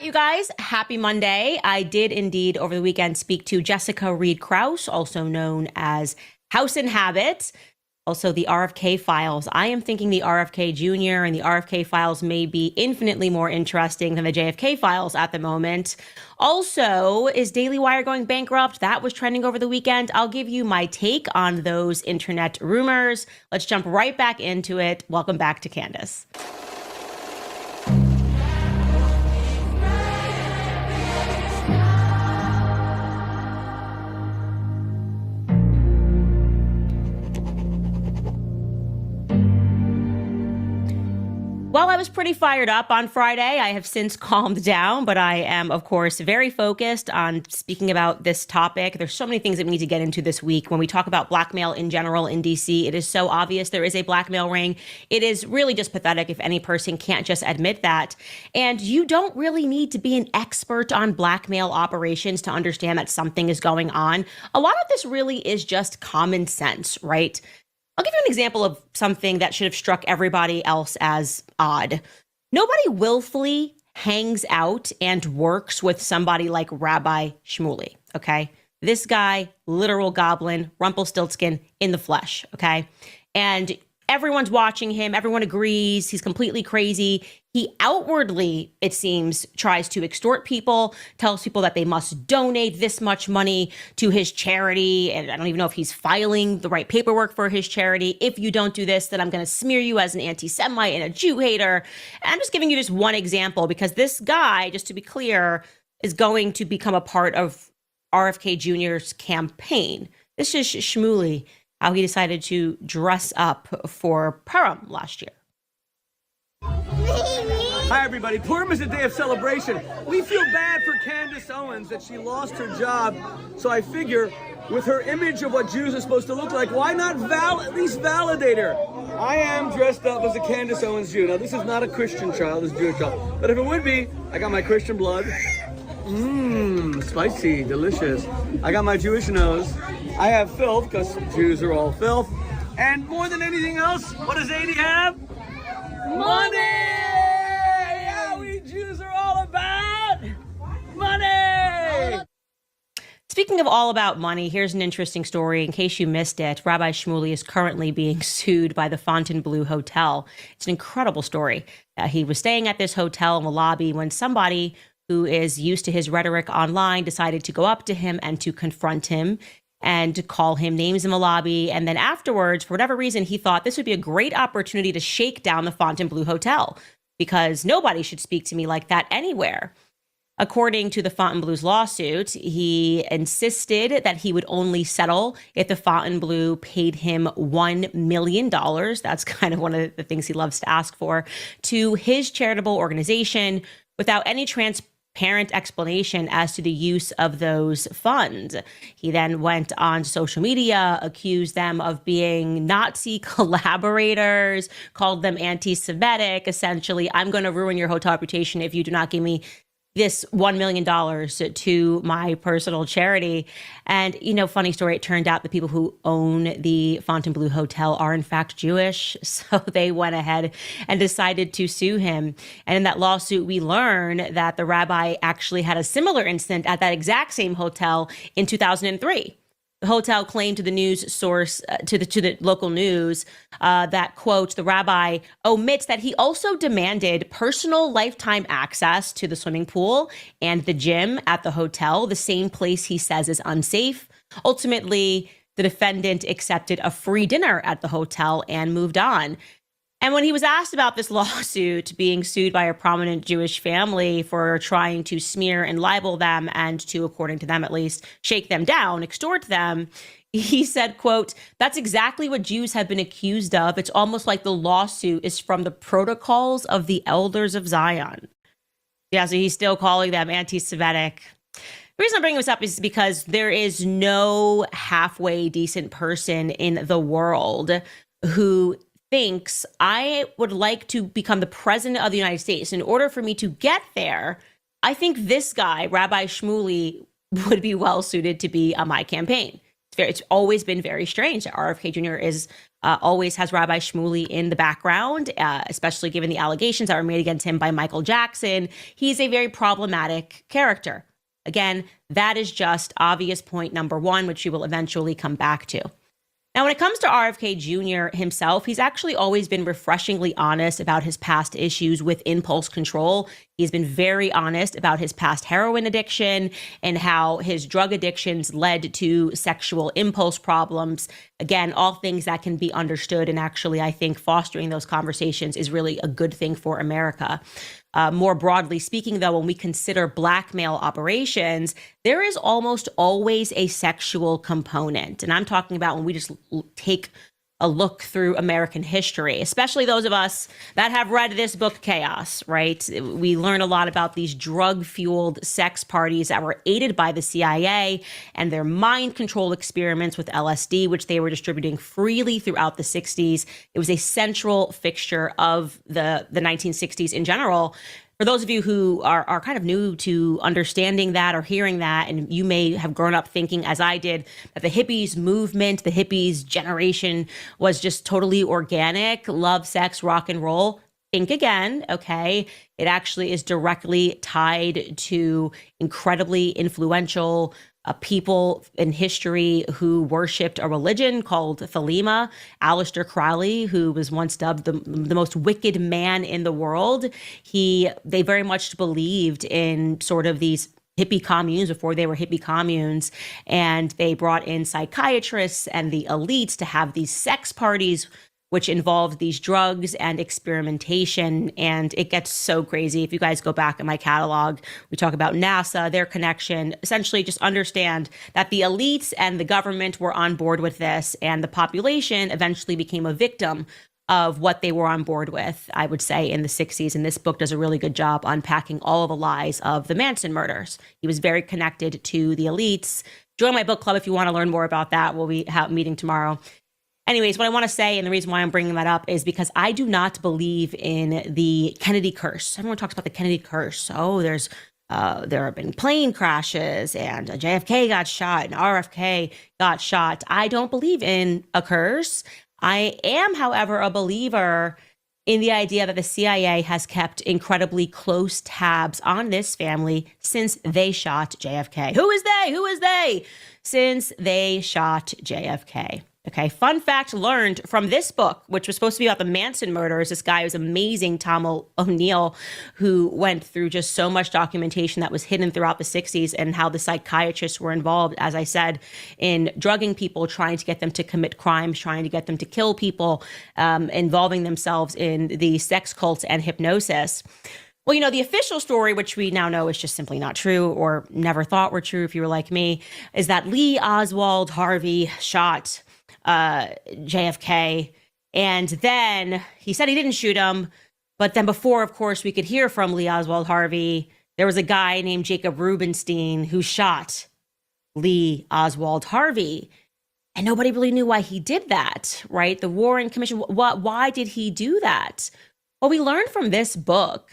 you guys? Happy Monday. I did indeed over the weekend speak to Jessica Reed Krause, also known as House and Habit, also the RFK files. I am thinking the RFK Jr. and the RFK files may be infinitely more interesting than the JFK files at the moment. Also, is Daily Wire going bankrupt? That was trending over the weekend. I'll give you my take on those internet rumors. Let's jump right back into it. Welcome back to Candace. Well, I was pretty fired up on Friday. I have since calmed down, but I am, of course, very focused on speaking about this topic. There's so many things that we need to get into this week. When we talk about blackmail in general in DC, it is so obvious there is a blackmail ring. It is really just pathetic if any person can't just admit that. And you don't really need to be an expert on blackmail operations to understand that something is going on. A lot of this really is just common sense, right? I'll give you an example of something that should have struck everybody else as odd. Nobody willfully hangs out and works with somebody like Rabbi Shmuley, okay? This guy, literal goblin, Rumpelstiltskin in the flesh, okay? And everyone's watching him. Everyone agrees he's completely crazy. He outwardly, it seems, tries to extort people, tells people that they must donate this much money to his charity. And I don't even know if he's filing the right paperwork for his charity. If you don't do this, then I'm going to smear you as an anti-Semite and a Jew hater. And I'm just giving you just one example because this guy, just to be clear, is going to become a part of RFK Jr.'s campaign. This is Shmuley, how he decided to dress up for Purim last year. Hi, everybody. Purim is a day of celebration. We feel bad for Candace Owens that she lost her job. So I figure with her image of what Jews are supposed to look like, why not at least validate her? I am dressed up as a Candace Owens Jew. Now, this is not a Christian child, this is a Jewish child. But if it would be, I got my Christian blood. Spicy, delicious. I got my Jewish nose. I have filth, because Jews are all filth. And more than anything else, what does 80 have? Money! Yeah, we Jews are all about money! Speaking of all about money, here's an interesting story. In case you missed it, Rabbi Shmuley is currently being sued by the Fontainebleau Hotel. It's an incredible story. He was staying at this hotel in the lobby when somebody who is used to his rhetoric online decided to go up to him and to confront him and to call him names in the lobby. And then afterwards, for whatever reason, he thought this would be a great opportunity to shake down the Fontainebleau Hotel because nobody should speak to me like that anywhere. According to the Fontainebleau's lawsuit, he insisted that he would only settle if the Fontainebleau paid him $1 million. That's kind of one of the things he loves to ask for, to his charitable organization without any transparent explanation as to the use of those funds. He then went on social media, accused them of being Nazi collaborators, called them anti-Semitic. Essentially, I'm going to ruin your hotel reputation if you do not give me this $1 million to my personal charity. And, funny story, it turned out the people who own the Fontainebleau Hotel are in fact Jewish. So they went ahead and decided to sue him. And in that lawsuit, we learn that the rabbi actually had a similar incident at that exact same hotel in 2003. The hotel claimed to the news source, to the local news, that, quote, the rabbi omits that he also demanded personal lifetime access to the swimming pool and the gym at the hotel, the same place he says is unsafe. Ultimately, the defendant accepted a free dinner at the hotel and moved on. And when he was asked about this lawsuit being sued by a prominent Jewish family for trying to smear and libel them and to, according to them at least, shake them down, extort them, he said, quote, that's exactly what Jews have been accused of. It's almost like the lawsuit is from the protocols of the elders of Zion. Yeah, so he's still calling them anti-Semitic. The reason I'm bringing this up is because there is no halfway decent person in the world who thinks I would like to become the president of the United States. In order for me to get there, I think this guy, Rabbi Shmuley, would be well suited to be on my campaign. It's it's always been very strange that RFK Jr. is always has Rabbi Shmuley in the background, especially given the allegations that were made against him by Michael Jackson. He's a very problematic character. Again, that is just obvious point number one, which we will eventually come back to. Now, when it comes to RFK Jr. himself, he's actually always been refreshingly honest about his past issues with impulse control. He's been very honest about his past heroin addiction and how his drug addictions led to sexual impulse problems. Again, all things that can be understood. And actually, I think fostering those conversations is really a good thing for America. More broadly speaking, though, when we consider blackmail operations, there is almost always a sexual component. And I'm talking about when we just take a look through American history, especially those of us that have read this book, Chaos, right? We learn a lot about these drug-fueled sex parties that were aided by the CIA and their mind control experiments with LSD, which they were distributing freely throughout the 60s. It was a central fixture of the 1960s in general. For those of you who are kind of new to understanding that or hearing that, and you may have grown up thinking, as I did, that the hippies movement, the hippies generation was just totally organic, love, sex, rock and roll, think again, okay? It actually is directly tied to incredibly influential people in history who worshipped a religion called Thelema. Aleister Crowley, who was once dubbed the most wicked man in the world, they very much believed in sort of these hippie communes before they were hippie communes, and they brought in psychiatrists and the elites to have these sex parties which involved these drugs and experimentation. And it gets so crazy. If you guys go back in my catalog, we talk about NASA, their connection. Essentially, just understand that the elites and the government were on board with this, and the population eventually became a victim of what they were on board with, I would say, in the 60s. And this book does a really good job unpacking all of the lies of the Manson murders. He was very connected to the elites. Join my book club if you want to learn more about that. We'll be meeting tomorrow. Anyways, what I want to say, and the reason why I'm bringing that up, is because I do not believe in the Kennedy curse. Everyone talks about the Kennedy curse. Oh, there have been plane crashes, and JFK got shot, and RFK got shot. I don't believe in a curse. I am, however, a believer in the idea that the CIA has kept incredibly close tabs on this family since they shot JFK. Who is they? Who is they? Since they shot JFK. Okay, fun fact learned from this book, which was supposed to be about the Manson murders. This guy was amazing, Tom O'Neill, who went through just so much documentation that was hidden throughout the 60s and how the psychiatrists were involved, as I said, in drugging people, trying to get them to commit crimes, trying to get them to kill people, involving themselves in the sex cults and hypnosis. Well, you know, the official story, which we now know is just simply not true or never thought were true if you were like me, is that Lee Oswald Harvey shot JFK, and then he said he didn't shoot him, but then before, of course, we could hear from Lee Oswald Harvey, there was a guy named Jacob Rubenstein who shot Lee Oswald Harvey, and nobody really knew why he did that, right? The Warren Commission, why did he do that? Well, we learned from this book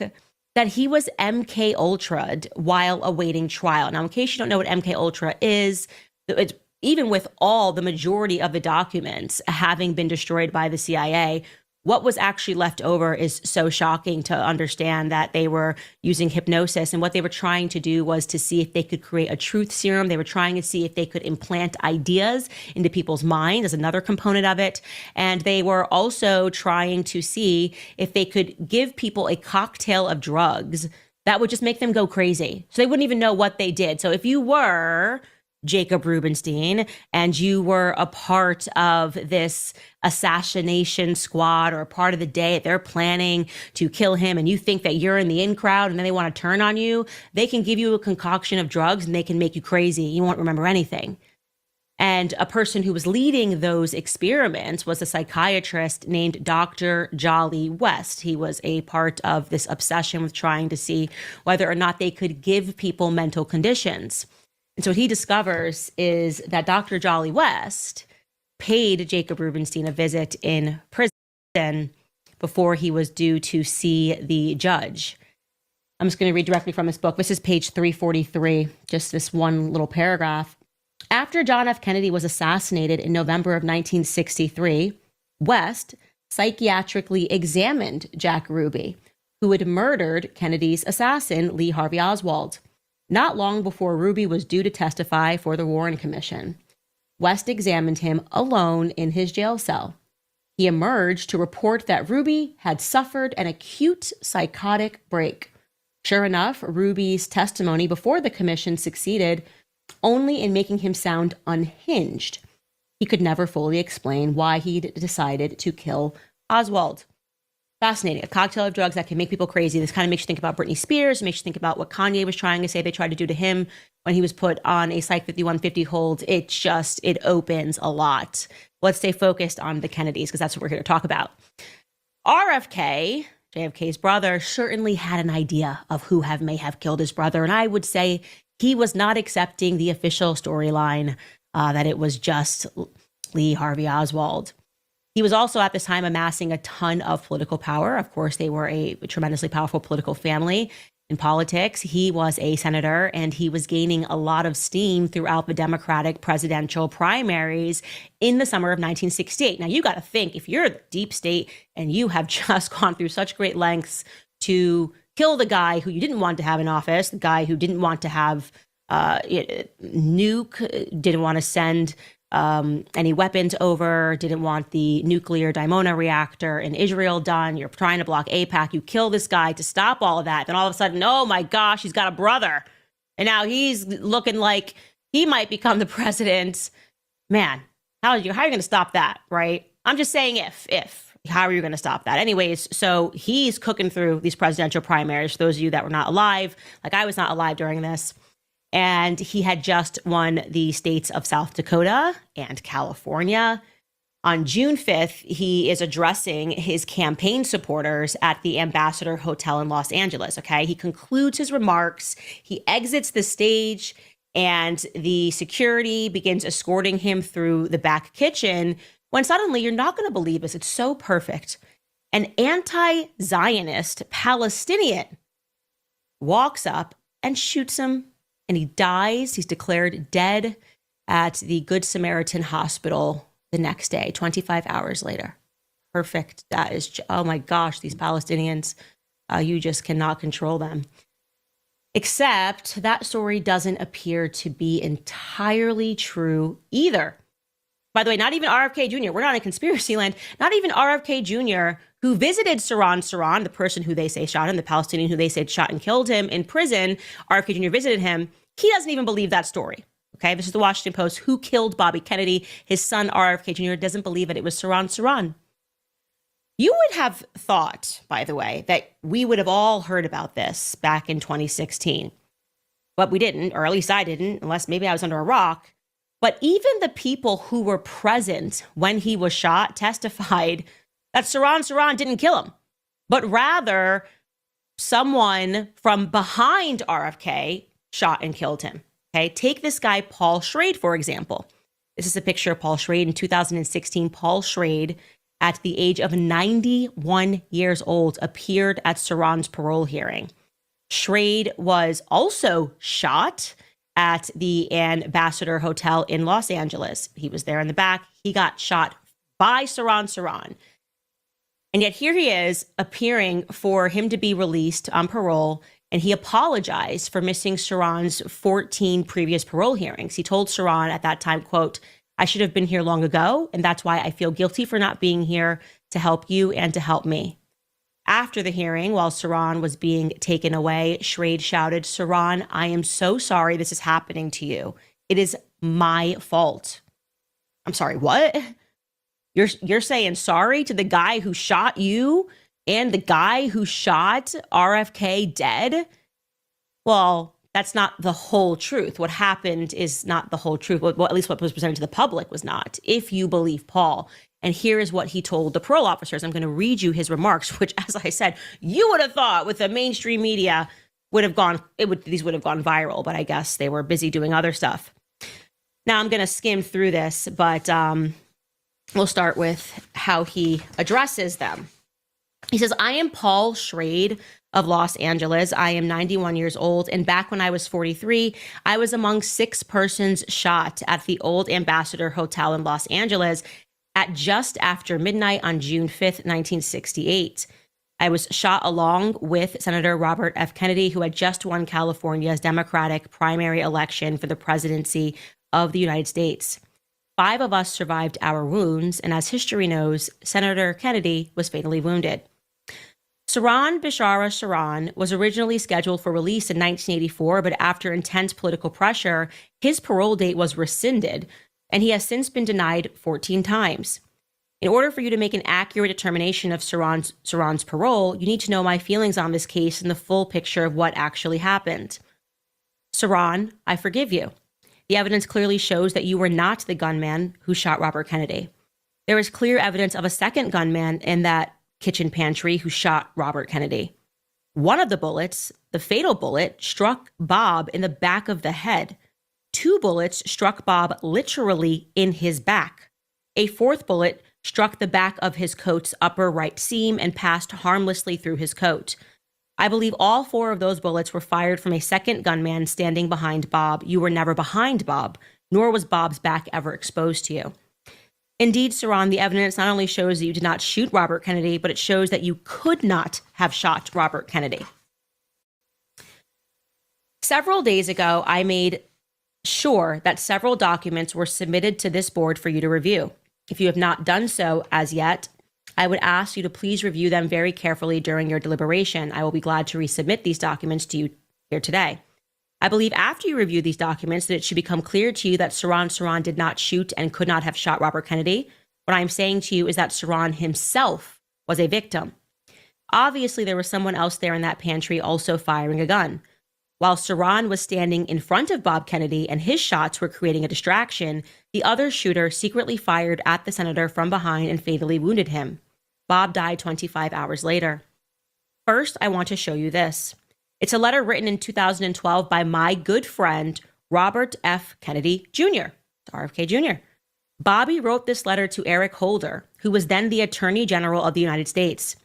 that he was MK Ultra'd while awaiting trial. Now, in case you don't know what MK Ultra is, it's even with the majority of the documents having been destroyed by the CIA, what was actually left over is so shocking to understand that they were using hypnosis. And what they were trying to do was to see if they could create a truth serum. They were trying to see if they could implant ideas into people's minds as another component of it. And they were also trying to see if they could give people a cocktail of drugs that would just make them go crazy. So they wouldn't even know what they did. So if you were Jacob Rubenstein and you were a part of this assassination squad or a part of the day they're planning to kill him, and you think that you're in the in crowd and then they want to turn on you, they can give you a concoction of drugs and they can make you crazy. You won't remember anything. And a person who was leading those experiments was a psychiatrist named Dr. Jolly West. He was a part of this obsession with trying to see whether or not they could give people mental conditions. And so what he discovers is that Dr. Jolly West paid Jacob Rubenstein a visit in prison before he was due to see the judge. I'm just going to read directly from this book. This is page 343, just this one little paragraph. After John F. Kennedy was assassinated in November of 1963, West psychiatrically examined Jack Ruby, who had murdered Kennedy's assassin, Lee Harvey Oswald, not long before Ruby was due to testify for the Warren Commission. West examined him alone in his jail cell. He emerged to report that Ruby had suffered an acute psychotic break. Sure enough, Ruby's testimony before the commission succeeded only in making him sound unhinged. He could never fully explain why he'd decided to kill Oswald. Fascinating. A cocktail of drugs that can make people crazy. This kind of makes you think about Britney Spears, makes you think about what Kanye was trying to say they tried to do to him when he was put on a Psych 5150 hold. It opens a lot. Let's stay focused on the Kennedys because that's what we're here to talk about. RFK, JFK's brother, certainly had an idea of who may have killed his brother. And I would say he was not accepting the official storyline that it was just Lee Harvey Oswald. He was also at this time amassing a ton of political power. Of course, they were a tremendously powerful political family in politics. He was a senator and he was gaining a lot of steam throughout the Democratic presidential primaries in the summer of 1968. Now, you got to think, if you're the deep state and you have just gone through such great lengths to kill the guy who you didn't want to have in office, the guy who didn't want to have nuke, didn't want to send any weapons over, didn't want the nuclear Dimona reactor in Israel done. You're trying to block AIPAC. You kill this guy to stop all of that. Then all of a sudden, oh my gosh, he's got a brother. And now he's looking like he might become the president. Man, how are you going to stop that, right? I'm just saying how are you going to stop that? Anyways, so he's cooking through these presidential primaries. For those of you that were not alive, like I was not alive during this. And he had just won the states of South Dakota and California. On June 5th, he is addressing his campaign supporters at the Ambassador Hotel in Los Angeles, okay? He concludes his remarks, he exits the stage, and the security begins escorting him through the back kitchen when suddenly, you're not going to believe this, it's so perfect, an anti-Zionist Palestinian walks up and shoots him. And he dies. He's declared dead at the Good Samaritan Hospital the next day, 25 hours later. Perfect. That is, oh my gosh, these Palestinians, you just cannot control them. Except that story doesn't appear to be entirely true either. By the way, not even RFK Jr., we're not in conspiracy land, not even RFK Jr., who visited Saran, the person who they say shot him, the Palestinian who they said shot and killed him in prison. RFK Jr. visited him. He doesn't even believe that story. Okay, this is the Washington Post. Who killed Bobby Kennedy? His son, RFK Jr., doesn't believe that it was Saran. You would have thought, by the way, that we would have all heard about this back in 2016. But we didn't, or at least I didn't, unless maybe I was under a rock. But even the people who were present when he was shot testified that Saran didn't kill him, but rather someone from behind RFK shot and killed him. Okay, take this guy, Paul Schrade, for example. This is a picture of Paul Schrade in 2016. Paul Schrade, at the age of 91 years old, appeared at Saran's parole hearing. Schrade was also shot at the Ambassador Hotel in Los Angeles. He was there in the back. He got shot by Saran. And yet here he is appearing for him to be released on parole. And he apologized for missing Saran's 14 previous parole hearings. He told Saran at that time, quote, "I should have been here long ago. And that's why I feel guilty for not being here to help you and to help me." After the hearing, while Saran was being taken away, Schrade shouted, "Saran, I am so sorry this is happening to you. It is my fault." I'm sorry, what? You're saying sorry to the guy who shot you and the guy who shot RFK dead? Well, that's not the whole truth. What happened is not the whole truth. Well, at least what was presented to the public was not, if you believe Paul. And here is what he told the parole officers. I'm going to read you his remarks, which, as I said, you would have thought with the mainstream media these would have gone viral, but I guess they were busy doing other stuff. Now I'm going to skim through this, but we'll start with how he addresses them. He says, "I am Paul Schrade of Los Angeles. I am 91 years old, and back when I was 43, I was among 6 persons shot at the old Ambassador Hotel in Los Angeles at just after midnight on June 5th, 1968. I was shot along with Senator Robert F. Kennedy, who had just won California's Democratic primary election for the presidency of the United States. 5 of us survived our wounds, and as history knows, Senator Kennedy was fatally wounded. Sirhan Bishara Sirhan was originally scheduled for release in 1984, but after intense political pressure, his parole date was rescinded, and he has since been denied 14 times. In order for you to make an accurate determination of Sirhan's parole, you need to know my feelings on this case and the full picture of what actually happened. Sirhan, I forgive you. The evidence clearly shows that you were not the gunman who shot Robert Kennedy. There is clear evidence of a second gunman in that kitchen pantry who shot Robert Kennedy. One of the bullets, the fatal bullet, struck Bob in the back of the head. 2 bullets struck Bob literally in his back. A 4th bullet struck the back of his coat's upper right seam and passed harmlessly through his coat. I believe all 4 of those bullets were fired from a second gunman standing behind Bob. You were never behind Bob, nor was Bob's back ever exposed to you. Indeed, Sirhan, the evidence not only shows that you did not shoot Robert Kennedy, but it shows that you could not have shot Robert Kennedy. Several days ago, I made sure that several documents were submitted to this board for you to review. If you have not done so as yet, I would ask you to please review them very carefully during your deliberation. I will be glad to resubmit these documents to you here today. I believe after you review these documents that it should become clear to you that Sirhan did not shoot and could not have shot Robert Kennedy. What I'm saying to you is that Sirhan himself was a victim. Obviously, there was someone else there in that pantry also firing a gun. While Sirhan was standing in front of Bob Kennedy and his shots were creating a distraction, the other shooter secretly fired at the senator from behind and fatally wounded him. Bob died 25 hours later. First, I want to show you this. It's a letter written in 2012 by my good friend, Robert F. Kennedy Jr., RFK Jr. Bobby wrote this letter to Eric Holder, who was then the Attorney General of the United States.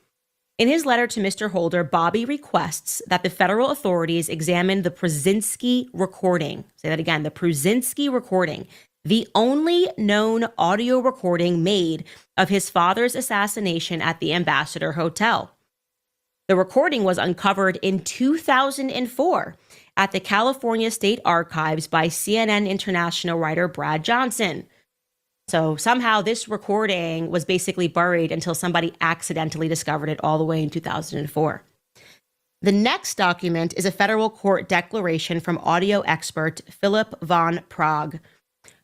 In his letter to Mr. Holder, Bobby requests that the federal authorities examine the Brzezinski recording. Say that again, the Brzezinski recording, the only known audio recording made of his father's assassination at the Ambassador Hotel. The recording was uncovered in 2004 at the California State Archives by CNN International writer Brad Johnson. So somehow this recording was basically buried until somebody accidentally discovered it all the way in 2004. The next document is a federal court declaration from audio expert Philip von Prague,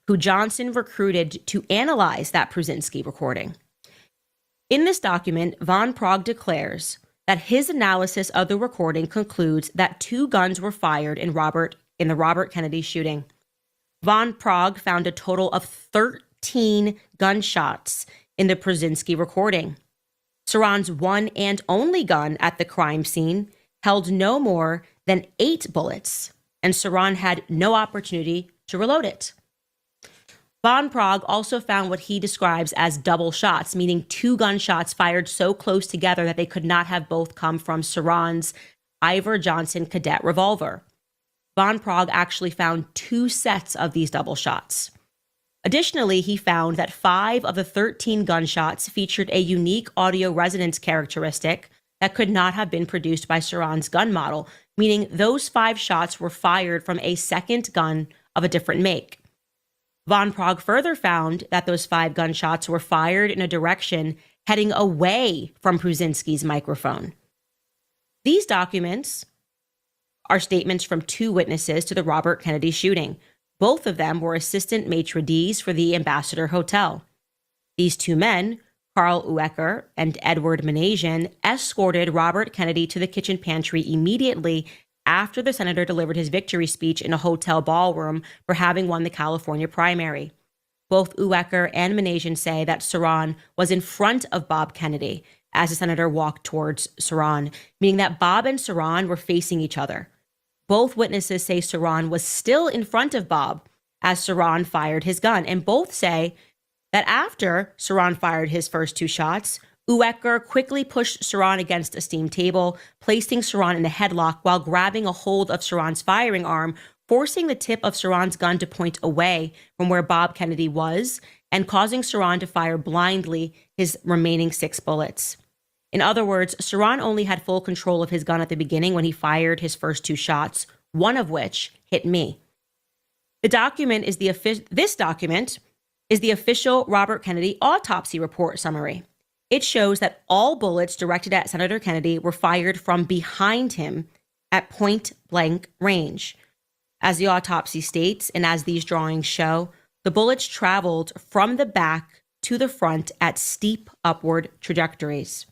who Johnson recruited to analyze that Brzezinski recording. In this document, von Prague declares that his analysis of the recording concludes that 2 guns were fired in the Robert Kennedy shooting. Von Prague found a total of 13 gunshots in the Brzezinski recording. Sirhan's one and only gun at the crime scene held no more than 8 bullets, and Sirhan had no opportunity to reload it. Von Prague also found what he describes as double shots, meaning 2 gunshots fired so close together that they could not have both come from Sirhan's Ivor Johnson cadet revolver. Von Prague actually found 2 sets of these double shots. Additionally, he found that 5 of the 13 gunshots featured a unique audio resonance characteristic that could not have been produced by Sirhan's gun model, meaning those 5 shots were fired from a second gun of a different make. Von Prague further found that those 5 gunshots were fired in a direction heading away from Brzezinski's microphone. These documents are statements from 2 witnesses to the Robert Kennedy shooting. Both of them were assistant maitre d's for the Ambassador Hotel. These 2 men, Carl Uecker and Edward Menasian, escorted Robert Kennedy to the kitchen pantry immediately after the senator delivered his victory speech in a hotel ballroom for having won the California primary. Both Uecker and Menasian say that Sirhan was in front of Bob Kennedy as the senator walked towards Sirhan, meaning that Bob and Sirhan were facing each other. Both witnesses say Sirhan was still in front of Bob as Sirhan fired his gun, and both say that after Sirhan fired his first 2 shots, Uecker quickly pushed Saran against a steam table, placing Saran in a headlock while grabbing a hold of Saran's firing arm, forcing the tip of Saran's gun to point away from where Bob Kennedy was and causing Saran to fire blindly his remaining 6 bullets. In other words, Saran only had full control of his gun at the beginning when he fired his first 2 shots, one of which hit me. This document is the official Robert Kennedy autopsy report summary. It shows that all bullets directed at Senator Kennedy were fired from behind him at point-blank range. As the autopsy states, and as these drawings show, the bullets traveled from the back to the front at steep upward trajectories.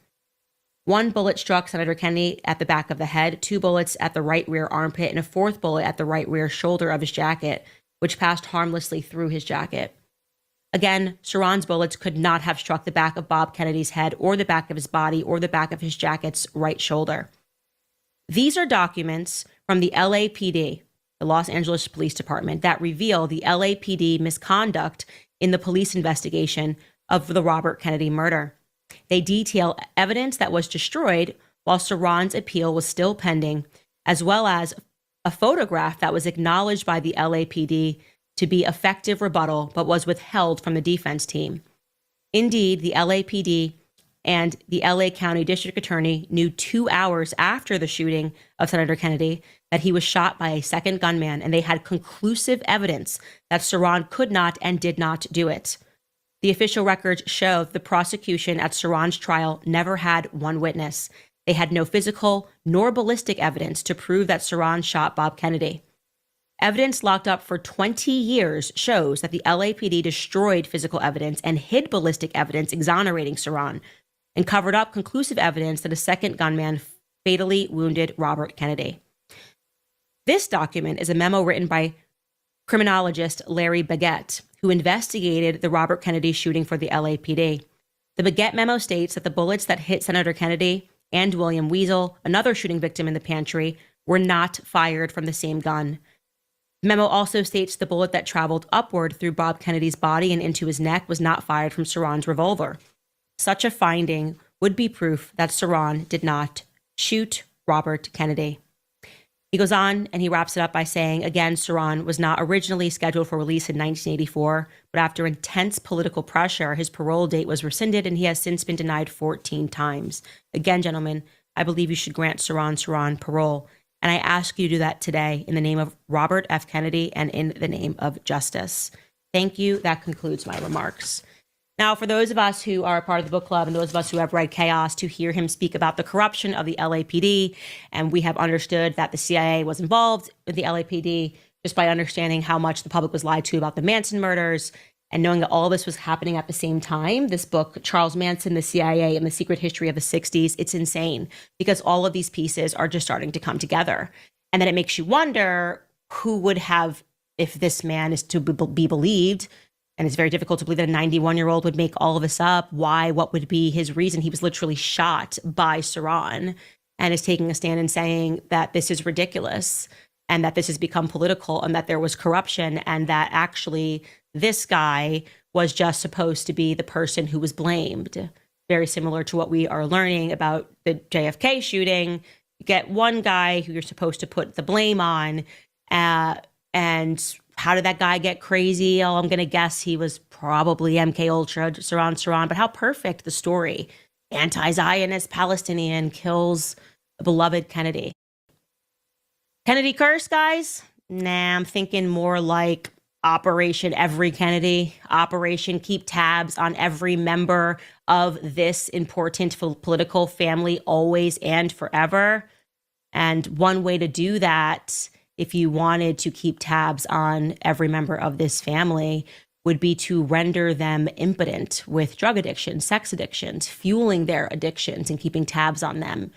1 bullet struck Senator Kennedy at the back of the head, 2 bullets at the right rear armpit, and a 4th bullet at the right rear shoulder of his jacket, which passed harmlessly through his jacket. Again, Saran's bullets could not have struck the back of Bob Kennedy's head or the back of his body or the back of his jacket's right shoulder. These are documents from the LAPD, the Los Angeles Police Department, that reveal the LAPD misconduct in the police investigation of the Robert Kennedy murder. They detail evidence that was destroyed while Saran's appeal was still pending, as well as a photograph that was acknowledged by the LAPD to be effective rebuttal, but was withheld from the defense team. Indeed, the LAPD and the LA County District Attorney knew 2 hours after the shooting of Senator Kennedy that he was shot by a second gunman, and they had conclusive evidence that Saran could not and did not do it. The official records show the prosecution at Saran's trial never had one witness. They had no physical nor ballistic evidence to prove that Saran shot Bob Kennedy. Evidence locked up for 20 years shows that the LAPD destroyed physical evidence and hid ballistic evidence exonerating Saran, and covered up conclusive evidence that a second gunman fatally wounded Robert Kennedy. This document is a memo written by criminologist Larry Baguette, who investigated the Robert Kennedy shooting for the LAPD. The Baguette memo states that the bullets that hit Senator Kennedy and William Weasel, another shooting victim in the pantry, were not fired from the same gun. The memo also states the bullet that traveled upward through Bob Kennedy's body and into his neck was not fired from Saran's revolver. Such a finding would be proof that Saran did not shoot Robert Kennedy. He goes on and he wraps it up by saying, again, Saran was not originally scheduled for release in 1984, but after intense political pressure, his parole date was rescinded and he has since been denied 14 times. Again, gentlemen, I believe you should grant Saran parole. And I ask you to do that today in the name of Robert F. Kennedy and in the name of justice. Thank you. That concludes my remarks. Now, for those of us who are a part of the book club and those of us who have read Chaos, to hear him speak about the corruption of the LAPD, and we have understood that the CIA was involved with the LAPD just by understanding how much the public was lied to about the Manson murders, and knowing that all this was happening at the same time. This book, Charles Manson, the CIA, and the Secret History of the 60s, it's insane because all of these pieces are just starting to come together. And then it makes you wonder who would have, if this man is to be believed, and it's very difficult to believe that a 91-year-old would make all of this up. Why? What would be his reason? He was literally shot by Saran and is taking a stand and saying that this is ridiculous and that this has become political and that there was corruption and that actually this guy was just supposed to be the person who was blamed. Very similar to what we are learning about the JFK shooting. You get one guy who you're supposed to put the blame on, and how did that guy get crazy? Oh, I'm going to guess he was probably MK Ultra, Saran. But how perfect the story. Anti-Zionist Palestinian kills a beloved Kennedy. Kennedy curse, guys? Nah, I'm thinking more like Operation Every Kennedy, Operation Keep Tabs on every member of this important political family always and forever. And one way to do that, if you wanted to keep tabs on every member of this family, would be to render them impotent with drug addiction, sex addictions, fueling their addictions and keeping tabs on them,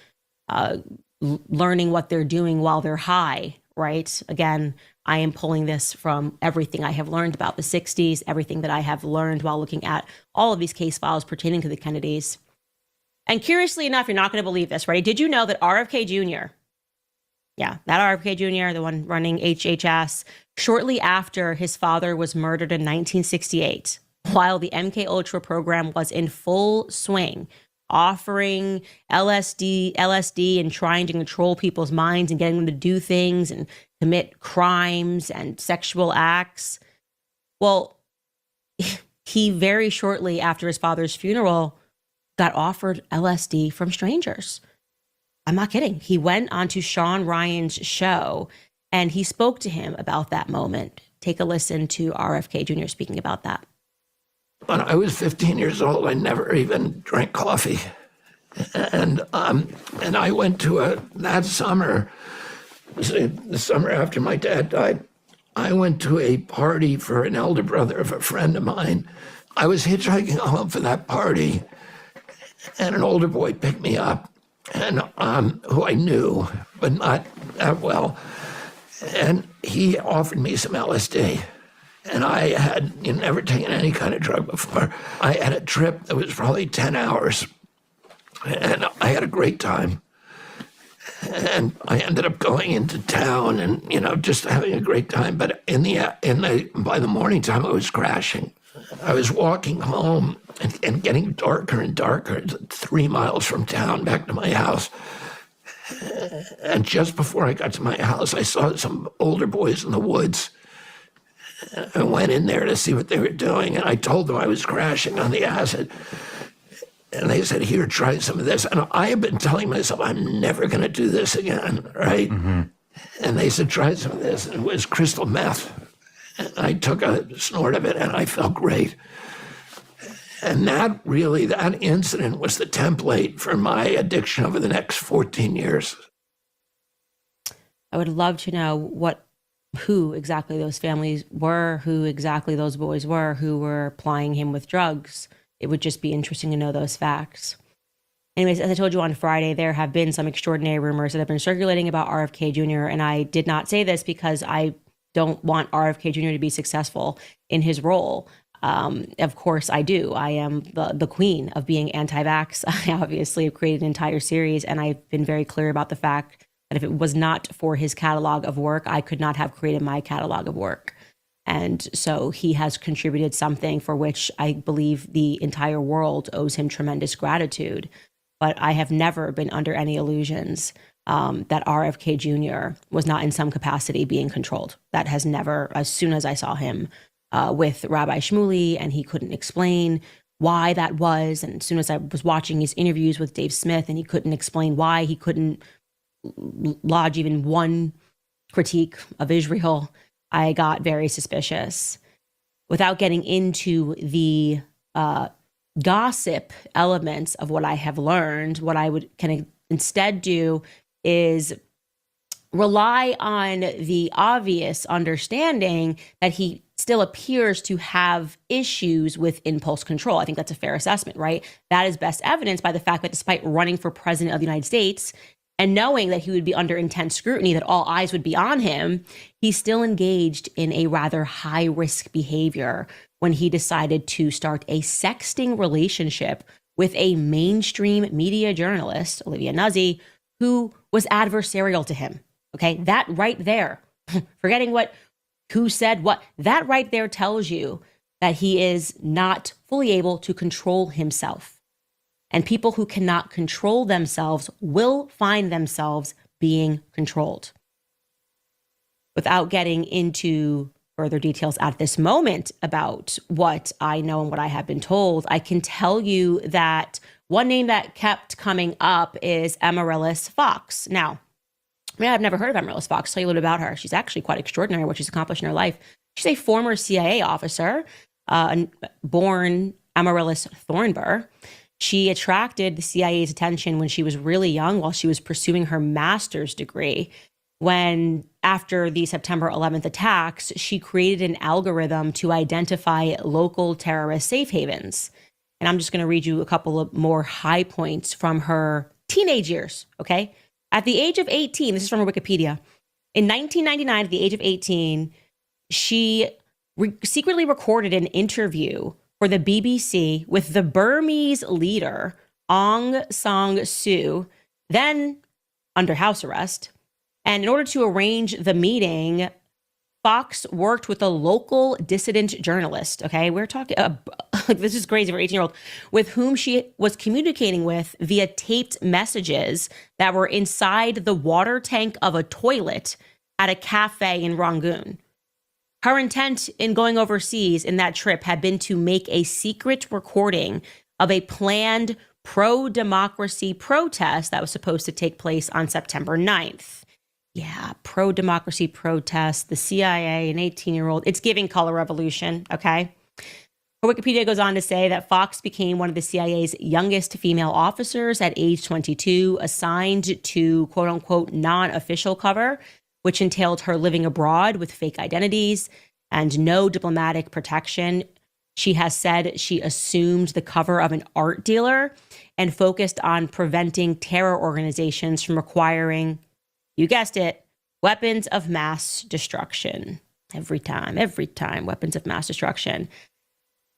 learning what they're doing while they're high, right? Again, I am pulling this from everything I have learned about the 60s, everything that I have learned while looking at all of these case files pertaining to the Kennedys. And curiously enough, you're not going to believe this, right? Did you know that RFK Jr., yeah, that RFK Jr., the one running HHS, shortly after his father was murdered in 1968, while the MK Ultra program was in full swing, offering LSD and trying to control people's minds and getting them to do things and commit crimes and sexual acts. Well, he very shortly after his father's funeral got offered LSD from strangers. I'm not kidding. He went onto Sean Ryan's show and he spoke to him about that moment. Take a listen to RFK Jr. speaking about that. When I was 15 years old, I never even drank coffee. And I went to that summer, the summer after my dad died, I went to a party for an elder brother of a friend of mine. I was hitchhiking home from that party, and an older boy picked me up, and who I knew, but not that well. And he offered me some LSD. And I had never taken any kind of drug before. I had a trip that was probably 10 hours. And I had a great time. And I ended up going into town and, just having a great time. But by the morning time, I was crashing. I was walking home and getting darker and darker, 3 miles from town back to my house. And just before I got to my house, I saw some older boys in the woods. I went in there to see what they were doing, and I told them I was crashing on the acid. And they said, here, try some of this. And I had been telling myself, I'm never going to do this again, right? Mm-hmm. And they said, try some of this. And it was crystal meth. And I took a snort of it, and I felt great. And that incident was the template for my addiction over the next 14 years. I would love to know who exactly those families were, who exactly those boys were, who were plying him with drugs. It would just be interesting to know those facts. Anyways, as I told you on Friday, there have been some extraordinary rumors that have been circulating about RFK Jr., and I did not say this because I don't want RFK Jr. to be successful in his role. Of course I do. I am the queen of being anti-vax. I obviously have created an entire series, and I've been very clear about the fact that if it was not for his catalog of work, I could not have created my catalog of work. And so he has contributed something for which I believe the entire world owes him tremendous gratitude. But I have never been under any illusions that RFK Jr. was not in some capacity being controlled. That has never, as soon as I saw him with Rabbi Shmuley, and he couldn't explain why that was. And as soon as I was watching his interviews with Dave Smith, and he couldn't explain why he couldn't lodge even one critique of Israel, I got very suspicious. Without getting into the gossip elements of what I have learned, what I would kind of instead do is rely on the obvious understanding that he still appears to have issues with impulse control. I think that's a fair assessment, right? That is best evidenced by the fact that despite running for president of the United States and knowing that he would be under intense scrutiny, that all eyes would be on him, he still engaged in a rather high-risk behavior when he decided to start a sexting relationship with a mainstream media journalist, Olivia Nuzzi, who was adversarial to him. Okay, that right there, forgetting who said what, that right there tells you that he is not fully able to control himself. And people who cannot control themselves will find themselves being controlled. Without getting into further details at this moment about what I know and what I have been told, I can tell you that one name that kept coming up is Amaryllis Fox. Now, I've never heard of Amaryllis Fox. I'll tell you a little bit about her. She's actually quite extraordinary what she's accomplished in her life. She's a former CIA officer, born Amaryllis Thornburg. She attracted the CIA's attention when she was really young, while she was pursuing her master's degree. When, after the September 11th attacks, she created an algorithm to identify local terrorist safe havens. And I'm just going to read you a couple of more high points from her teenage years, okay? At the age of 18, this is from her Wikipedia. In 1999, at the age of 18, she secretly recorded an interview for the BBC with the Burmese leader, Aung San Suu, then under house arrest. And in order to arrange the meeting, Fox worked with a local dissident journalist. Okay, we're talking, this is crazy for an 18-year-old, with whom she was communicating with via taped messages that were inside the water tank of a toilet at a cafe in Rangoon. Her intent in going overseas in that trip had been to make a secret recording of a planned pro-democracy protest that was supposed to take place on September 9th. Yeah, pro-democracy protest, the CIA, an 18-year-old. It's giving color revolution, okay? Her Wikipedia goes on to say that Fox became one of the CIA's youngest female officers at age 22, assigned to quote-unquote non-official cover, which entailed her living abroad with fake identities and no diplomatic protection. She has said she assumed the cover of an art dealer and focused on preventing terror organizations from acquiring, you guessed it, weapons of mass destruction. Every time, weapons of mass destruction.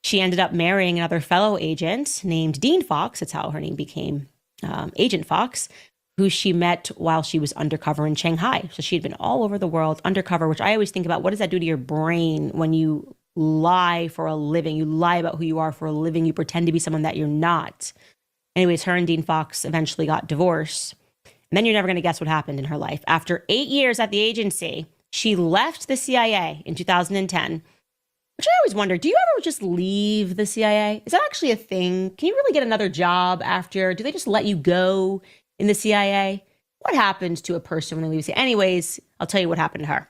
She ended up marrying another fellow agent named Dean Fox. That's how her name became Agent Fox, who she met while she was undercover in Shanghai. So she had been all over the world undercover, which I always think about, what does that do to your brain when you lie for a living? You lie about who you are for a living. You pretend to be someone that you're not. Anyways, her and Dean Fox eventually got divorced. And then you're never going to guess what happened in her life. After 8 years at the agency, she left the CIA in 2010, which I always wonder, do you ever just leave the CIA? Is that actually a thing? Can you really get another job after? Do they just let you go in the CIA? What happens to a person when they leave the CIA? Anyways, I'll tell you what happened to her.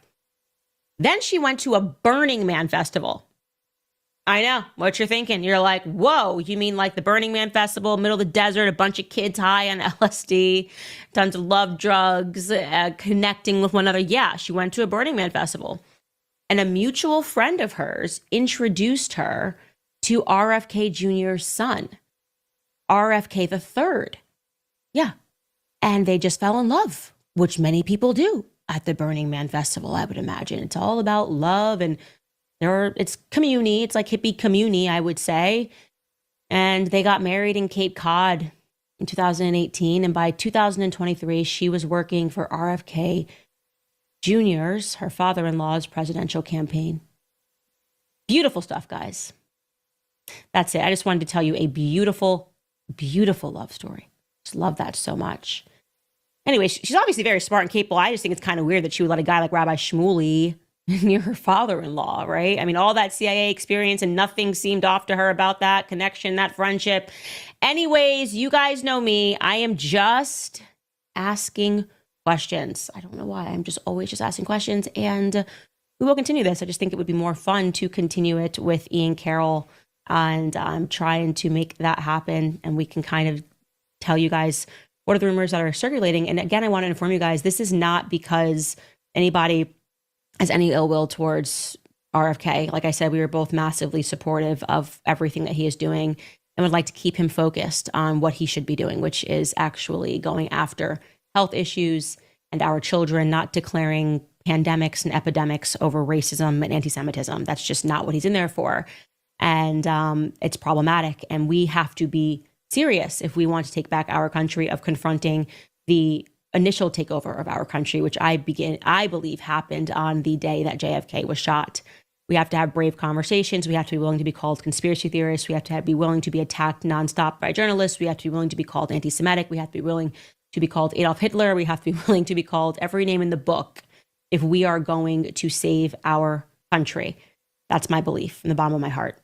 Then she went to a Burning Man festival. I know what you're thinking. You're like, whoa, you mean like the Burning Man festival, middle of the desert, a bunch of kids high on LSD, tons of love drugs, connecting with one another. Yeah, she went to a Burning Man festival. And a mutual friend of hers introduced her to RFK Jr.'s son, RFK the third. Yeah. And they just fell in love, which many people do at the Burning Man festival, I would imagine. It's all about love, and it's community. It's like hippie community, I would say. And they got married in Cape Cod in 2018. And by 2023, she was working for RFK Jr.'s, her father-in-law's presidential campaign. Beautiful stuff, guys. That's it. I just wanted to tell you a beautiful, beautiful love story. Just love that so much. Anyway, she's obviously very smart and capable. I just think it's kind of weird that she would let a guy like Rabbi Shmuley near her father-in-law, right? I mean, all that CIA experience and nothing seemed off to her about that connection, that friendship. Anyways, you guys know me. I am just asking questions. I don't know why. I'm just always just asking questions. And we will continue this. I just think it would be more fun to continue it with Ian Carroll. And I'm trying to make that happen. And we can kind of tell you guys what are the rumors that are circulating. And again, I want to inform you guys, this is not because anybody has any ill will towards RFK. Like I said, we were both massively supportive of everything that he is doing and would like to keep him focused on what he should be doing, which is actually going after health issues and our children, not declaring pandemics and epidemics over racism and anti-Semitism. That's just not what he's in there for. And it's problematic. And we have to be serious if we want to take back our country, of confronting the initial takeover of our country, which I believe happened on the day that JFK was shot. We have to have brave conversations. We have to be willing to be called conspiracy theorists. We have to be willing to be attacked nonstop by journalists. We have to be willing to be called anti-Semitic. We have to be willing to be called Adolf Hitler. We have to be willing to be called every name in the book if we are going to save our country. That's my belief from the bottom of my heart.